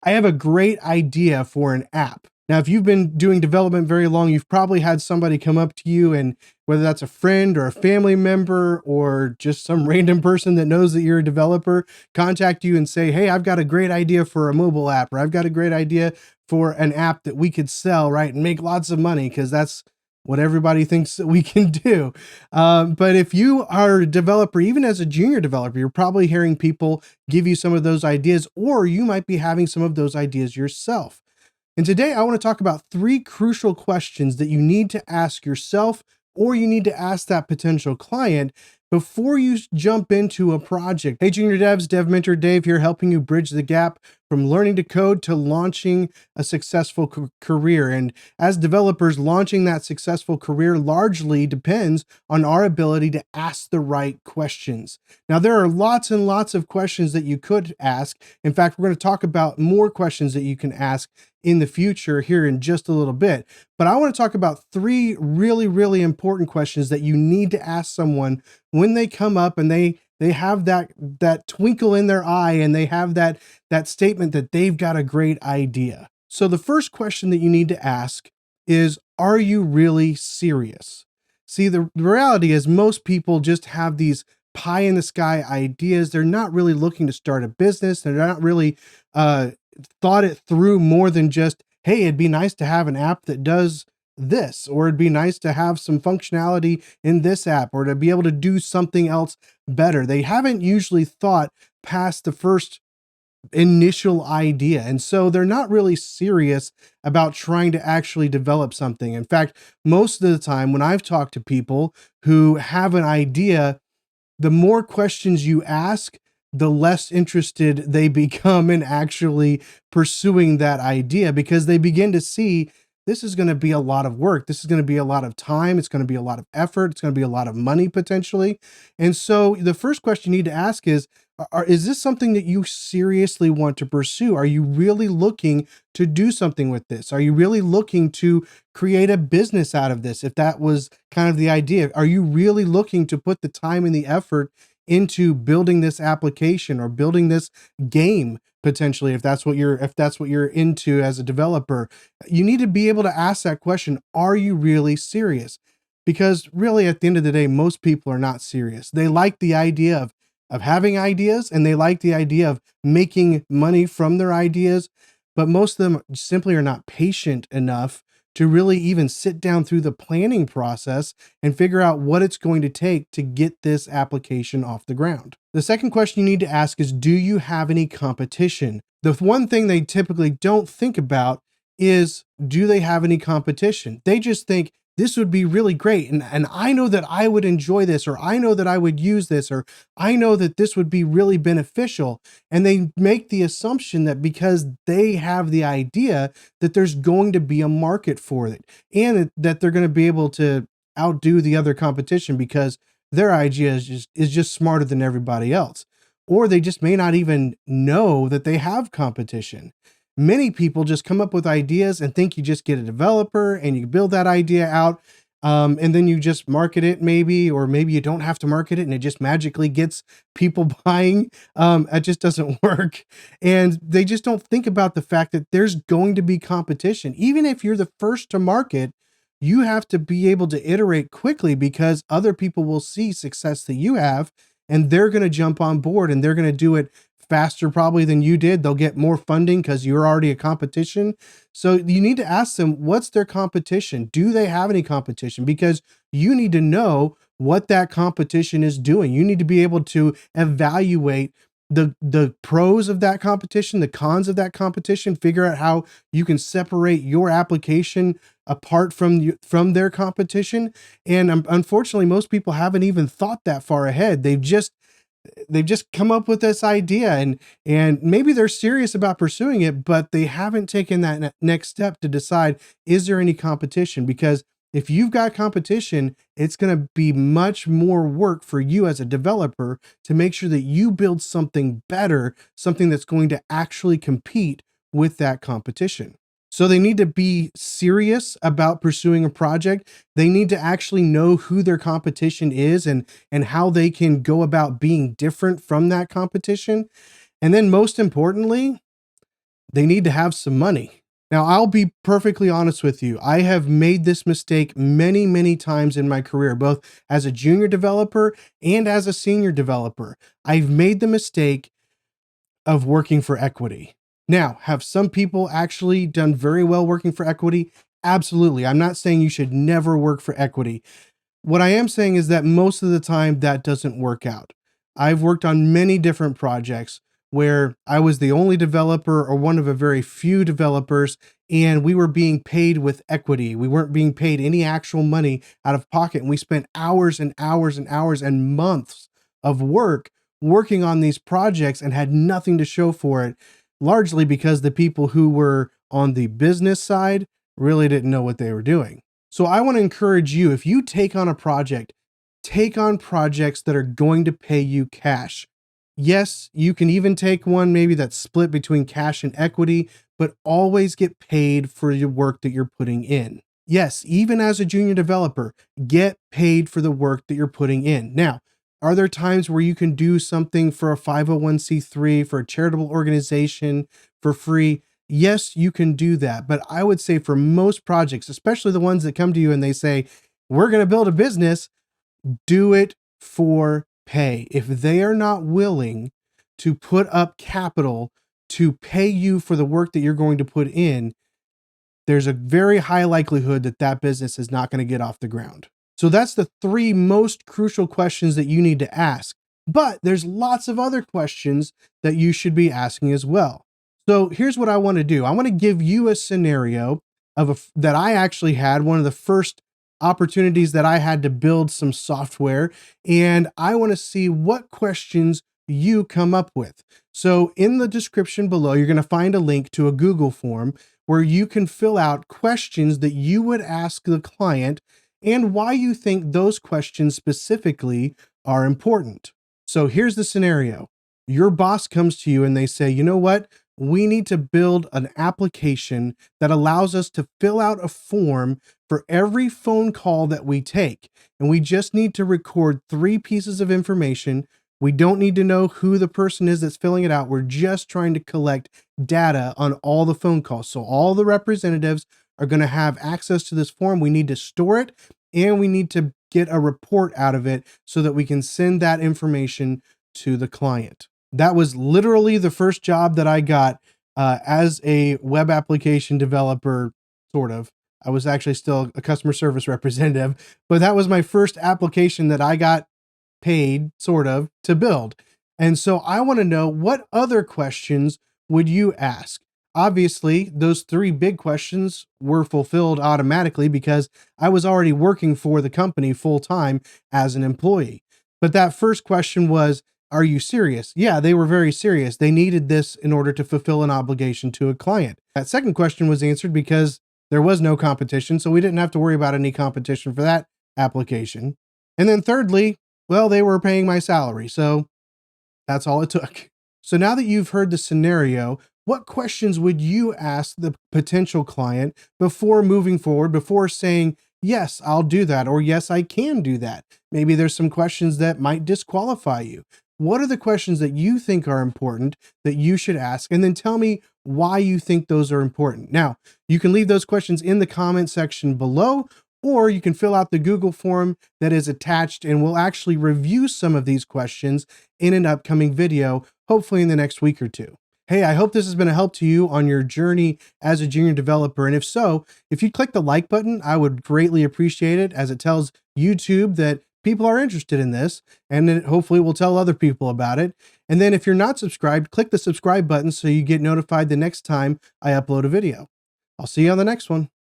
I have a great idea for an app. Now, if you've been doing development very long, you've probably had somebody come up to you, and whether that's a friend or a family member or just some random person that knows that you're a developer, contact you and say, "Hey, I've got a great idea for a mobile app," or "I've got a great idea for an app that we could sell, right, and make lots of money," because that's what everybody thinks that we can do. But if you are a developer, even as a junior developer, you're probably hearing people give you some of those ideas, or you might be having some of those ideas yourself. And today I want to talk about three crucial questions that you need to ask yourself or you need to ask that potential client before you jump into a project. Hey, Junior Devs, Dev Mentor Dave here, helping you bridge the gap from learning to code to launching a successful career. And as developers, launching that successful career largely depends on our ability to ask the right questions. Now, there are lots and lots of questions that you could ask. In fact, we're going to talk about more questions that you can ask in the future here in just a little bit. But I want to talk about three really, really important questions that you need to ask someone when they come up and they have that twinkle in their eye and they have that statement that they've got a great idea. So the first question that you need to ask is, are you really serious? See, the reality is most people just have these pie in the sky ideas. They're not really looking to start a business. They're not really thought it through more than just, hey, it'd be nice to have an app that does this, or it'd be nice to have some functionality in this app, or to be able to do something else better. They haven't usually thought past the first initial idea. And so they're not really serious about trying to actually develop something. In fact, most of the time when I've talked to people who have an idea, the more questions you ask, the less interested they become in actually pursuing that idea, because they begin to see this is going to be a lot of work. This is going to be a lot of time. It's going to be a lot of effort. It's going to be a lot of money potentially. And so the first question you need to ask is this something that you seriously want to pursue? Are you really looking to do something with this? Are you really looking to create a business out of this? If that was kind of the idea, are you really looking to put the time and the effort into building this application or building this game potentially, if that's what you're into as a developer? You need to be able to ask that question, are you really serious? Because really at the end of the day, most people are not serious. They like the idea of having ideas, and they like the idea of making money from their ideas, but most of them simply are not patient enough to really even sit down through the planning process and figure out what it's going to take to get this application off the ground. The second question you need to ask is, do you have any competition? The one thing they typically don't think about is, do they have any competition? They just think, this would be really great. And I know that I would enjoy this, or I know that I would use this, or I know that this would be really beneficial. And they make the assumption that because they have the idea that there's going to be a market for it, and that they're going to be able to outdo the other competition because their idea is just smarter than everybody else. Or they just may not even know that they have competition. Many people just come up with ideas and think you just get a developer and you build that idea out, and then you just market it maybe, or maybe you don't have to market it and it just magically gets people buying. It just doesn't work. And they just don't think about the fact that there's going to be competition. Even if you're the first to market, you have to be able to iterate quickly, because other people will see success that you have and they're going to jump on board and they're going to do it faster probably than you did. They'll get more funding because you're already a competition. So you need to ask them, what's their competition? Do they have any competition? Because you need to know what that competition is doing. You need to be able to evaluate the pros of that competition, the cons of that competition, figure out how you can separate your application apart from their competition. And unfortunately, most people haven't even thought that far ahead. They've just come up with this idea, and maybe they're serious about pursuing it, but they haven't taken that next step to decide, is there any competition? Because if you've got competition, it's going to be much more work for you as a developer to make sure that you build something better, something that's going to actually compete with that competition. So they need to be serious about pursuing a project. They need to actually know who their competition is and how they can go about being different from that competition. And then most importantly, they need to have some money. Now, I'll be perfectly honest with you. I have made this mistake many, many times in my career, both as a junior developer and as a senior developer. I've made the mistake of working for equity. Now, have some people actually done very well working for equity? Absolutely. I'm not saying you should never work for equity. What I am saying is that most of the time that doesn't work out. I've worked on many different projects where I was the only developer or one of a very few developers, and we were being paid with equity. We weren't being paid any actual money out of pocket. And we spent hours and hours and hours and months of work working on these projects and had nothing to show for it, largely because the people who were on the business side really didn't know what they were doing. So I want to encourage you, if you take on a project, take on projects that are going to pay you cash. Yes, you can even take one maybe that's split between cash and equity, but always get paid for your work that you're putting in. Yes, even as a junior developer, get paid for the work that you're putting in. Now, are there times where you can do something for a 501c3, for a charitable organization for free? Yes, you can do that. But I would say for most projects, especially the ones that come to you and they say, we're going to build a business, do it for pay. If they are not willing to put up capital to pay you for the work that you're going to put in, there's a very high likelihood that that business is not going to get off the ground. So that's the three most crucial questions that you need to ask. But there's lots of other questions that you should be asking as well. So here's what I want to do. I want to give you a scenario that I actually had, one of the first opportunities that I had to build some software, and I want to see what questions you come up with. So in the description below, you're going to find a link to a Google form where you can fill out questions that you would ask the client and why you think those questions specifically are important. So here's the scenario. Your boss comes to you and they say, you know what? We need to build an application that allows us to fill out a form for every phone call that we take. And we just need to record 3 pieces of information. We don't need to know who the person is that's filling it out. We're just trying to collect data on all the phone calls. So all the representatives are going to have access to this form. We need to store it and we need to get a report out of it so that we can send that information to the client. That was literally the first job that I got as a web application developer, sort of. I was actually still a customer service representative, but that was my first application that I got paid, sort of, to build. And so I want to know, what other questions would you ask? Obviously, those 3 big questions were fulfilled automatically because I was already working for the company full time as an employee. But that first question was, are you serious? Yeah, they were very serious. They needed this in order to fulfill an obligation to a client. That second question was answered because there was no competition, so we didn't have to worry about any competition for that application. And then thirdly, well, they were paying my salary, so that's all it took. So now that you've heard the scenario, what questions would you ask the potential client before moving forward, before saying, yes, I'll do that, or yes, I can do that? Maybe there's some questions that might disqualify you. What are the questions that you think are important that you should ask? And then tell me why you think those are important. Now, you can leave those questions in the comment section below, or you can fill out the Google form that is attached, and we'll actually review some of these questions in an upcoming video, hopefully in the next week or 2. Hey, I hope this has been a help to you on your journey as a junior developer. And if so, if you click the like button, I would greatly appreciate it, as it tells YouTube that people are interested in this, and then hopefully we'll tell other people about it. And then if you're not subscribed, click the subscribe button so you get notified the next time I upload a video. I'll see you on the next one.